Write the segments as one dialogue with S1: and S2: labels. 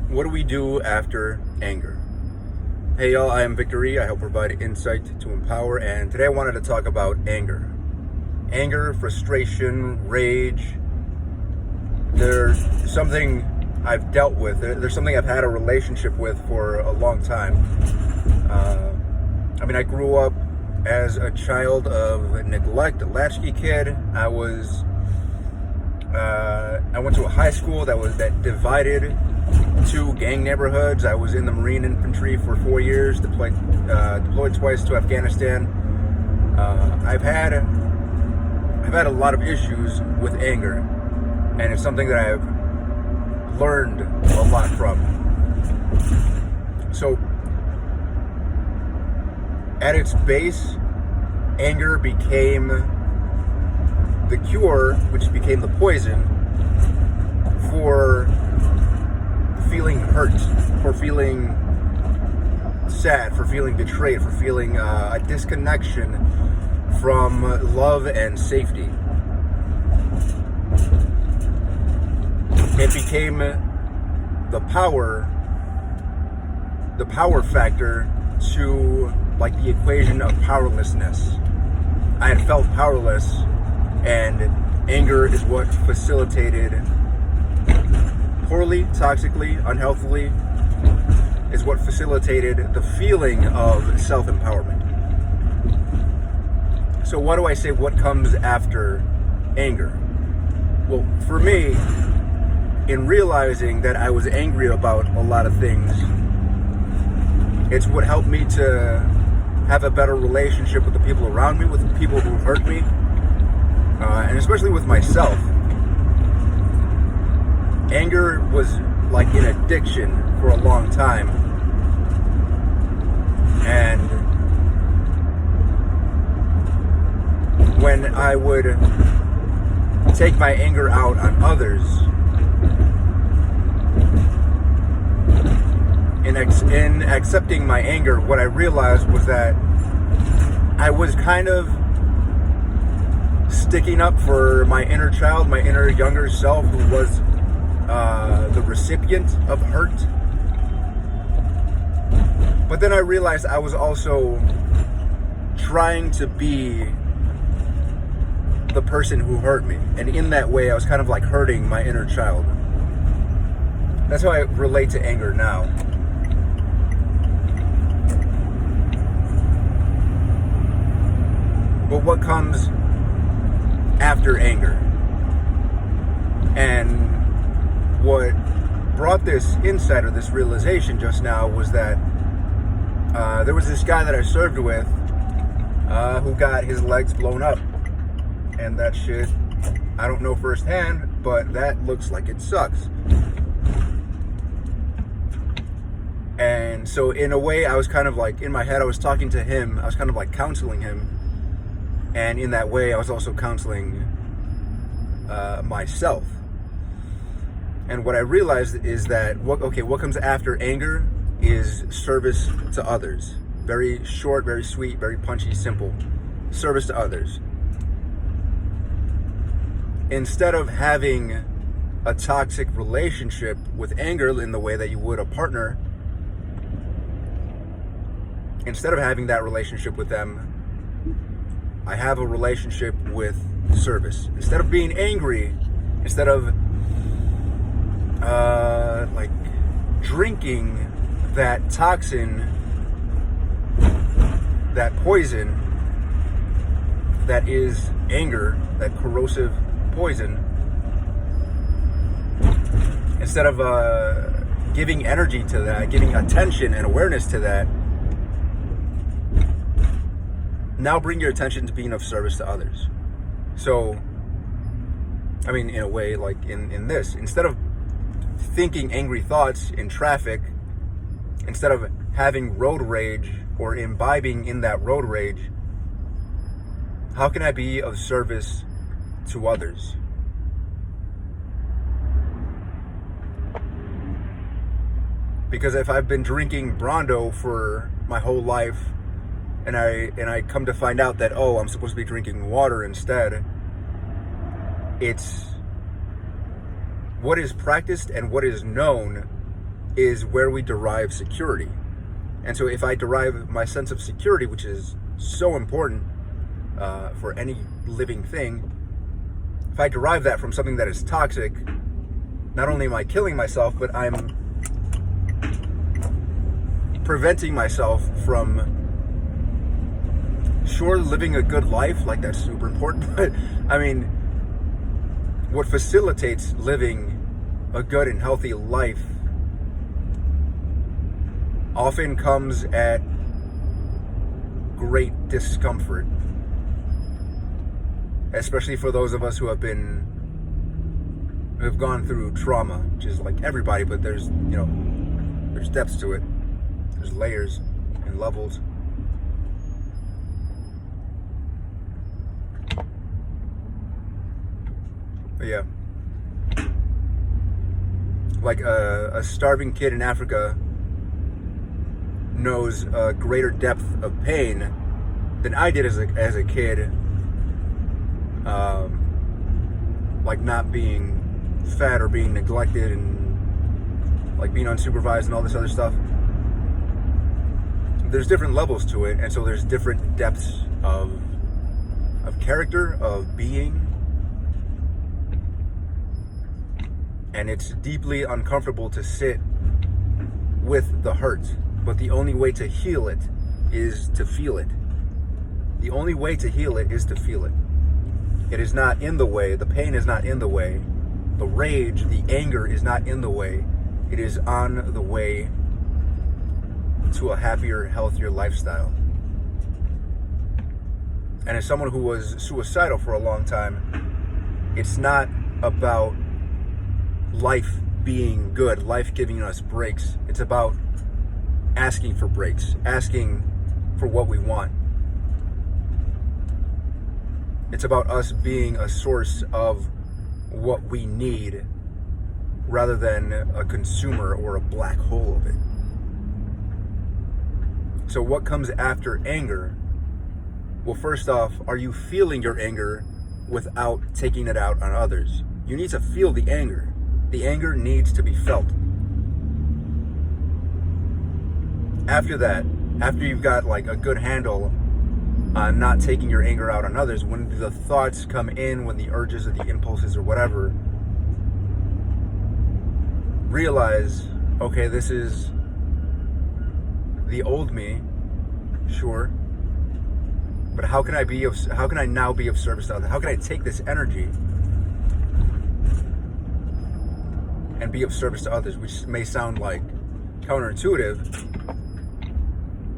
S1: What do we do after anger? Hey y'all, I am VictorÜ. I help provide insight to empower, and today I wanted to talk about anger. Anger, frustration, rage. There's something I've dealt with. There's something I've had a relationship with for a long time. I grew up as a child of neglect, a latchkey kid. I went to a high school that divided two gang neighborhoods. I was in the Marine Infantry for 4 years, deployed twice to Afghanistan. I've had a lot of issues with anger, and it's something that I've learned a lot from. So, at its base, anger became the cure, which became the poison for feeling hurt, for feeling sad, for feeling betrayed, for feeling a disconnection from love and safety. It became the power factor to like the equation of powerlessness. I had felt powerless, and anger is what facilitated, poorly, toxically, unhealthily, is what facilitated the feeling of self-empowerment. So what do I say, what comes after anger? Well, for me, in realizing that I was angry about a lot of things, it's what helped me to have a better relationship with the people around me, with the people who hurt me, and especially with myself. Anger was like an addiction for a long time. And when I would take my anger out on others, in accepting my anger, what I realized was that I was kind of sticking up for my inner child, my inner younger self, who was the recipient of hurt. But then I realized I was also trying to be the person who hurt me, and in that way I was kind of like hurting my inner child. That's how I relate to anger now. But what comes after anger? And what brought this insight or this realization just now was that there was this guy that I served with who got his legs blown up. And that shit, I don't know firsthand, but that looks like it sucks. And so in a way, I was kind of like, in my head, I was talking to him. I was kind of like counseling him. And in that way, I was also counseling myself. And what I realized is that what comes after anger is service to others. Very short, very sweet, very punchy, simple. Service to others. Instead of having a toxic relationship with anger in the way that you would a partner, instead of having that relationship with them, I have a relationship with service. Instead of being angry, instead of like drinking that toxin, that poison that is anger, that corrosive poison, instead of giving energy to that, giving attention and awareness to that, now bring your attention to being of service to others. So, in a way, like in this, instead of thinking angry thoughts in traffic, instead of having road rage or imbibing in that road rage, how can I be of service to others? Because if I've been drinking Brando for my whole life, and I come to find out that, I'm supposed to be drinking water instead, it's what is practiced and what is known is where we derive security. And so if I derive my sense of security, which is so important for any living thing, if I derive that from something that is toxic, not only am I killing myself, but I'm preventing myself from, sure, living a good life, like that's super important, but I mean, what facilitates living a good and healthy life often comes at great discomfort, especially for those of us who have gone through trauma, which is like everybody, but there's depths to it. There's layers and levels. But yeah, like a starving kid in Africa knows a greater depth of pain than I did as a kid, like not being fed or being neglected and like being unsupervised and all this other stuff. There's different levels to it, and so there's different depths of character, of being, and it's deeply uncomfortable to sit with the hurt. But the only way to heal it is to feel it. The only way to heal it is to feel it. It is not in the way. The pain is not in the way. The rage, the anger is not in the way. It is on the way to a happier, healthier lifestyle. And as someone who was suicidal for a long time, it's not about life being good, life giving us breaks. It's about asking for breaks, asking for what we want. It's about us being a source of what we need rather than a consumer or a black hole of it. So what comes after anger? Well, first off, are you feeling your anger without taking it out on others? You need to feel the anger. The anger needs to be felt. After that, after you've got like a good handle on not taking your anger out on others, when the thoughts come in, when the urges or the impulses or whatever, realize, okay, this is the old me, sure, but how can I now be of service to others? How can I take this energy and be of service to others, which may sound like counterintuitive,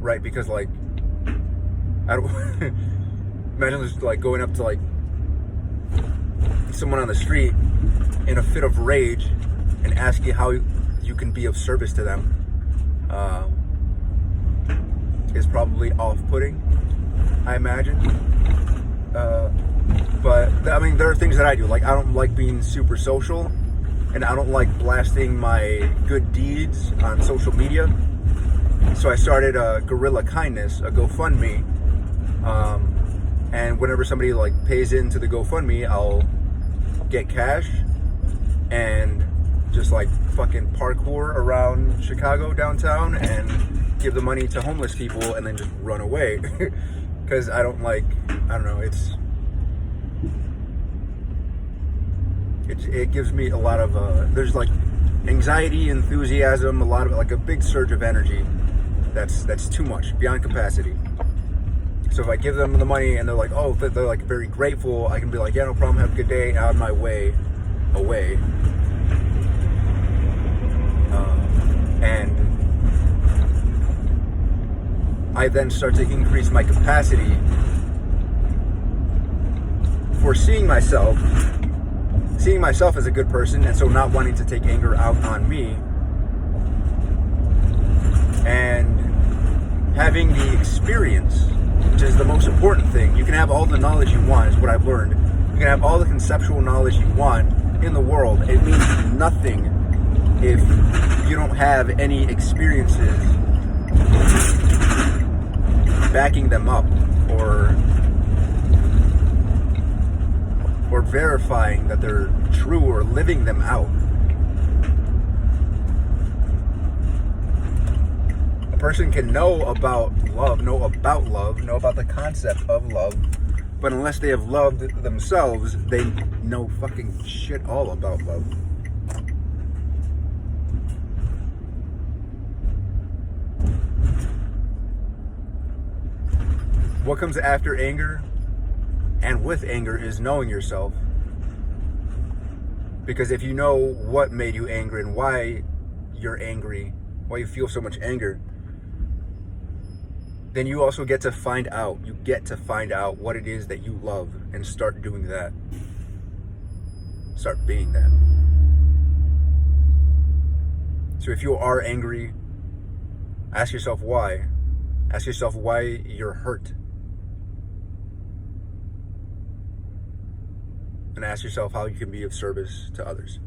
S1: right? Because like, I don't imagine just like going up to like someone on the street in a fit of rage and asking how you can be of service to them is probably off-putting, I imagine. But I mean, there are things that I do. Like, I don't like being super social, and I don't like blasting my good deeds on social media. So I started a Guerrilla Kindness, a GoFundMe, and whenever somebody like pays into the GoFundMe, I'll get cash and just like fucking parkour around Chicago downtown and give the money to homeless people and then just run away. Because I don't know, it gives me a lot of, there's like anxiety, enthusiasm, a lot of like a big surge of energy that's too much, beyond capacity. So if I give them the money and they're like, oh, they're like very grateful, I can be like, yeah, no problem, have a good day, out of my way, away. And I then start to increase my capacity for seeing myself as a good person, and so not wanting to take anger out on me, and having the experience, which is the most important thing. You can have all the knowledge you want, is what I've learned. You can have all the conceptual knowledge you want in the world. It means nothing if you don't have any experiences backing them up or verifying that they're true or living them out. person can know about love, know about the concept of love, but unless they have loved themselves, they know fucking shit all about love. What comes after anger and with anger is knowing yourself. Because if you know what made you angry and why you're angry, why you feel so much anger, then you also get to find out. You get to find out what it is that you love and start doing that. Start being that. So if you are angry, ask yourself why. Ask yourself why you're hurt. And ask yourself how you can be of service to others.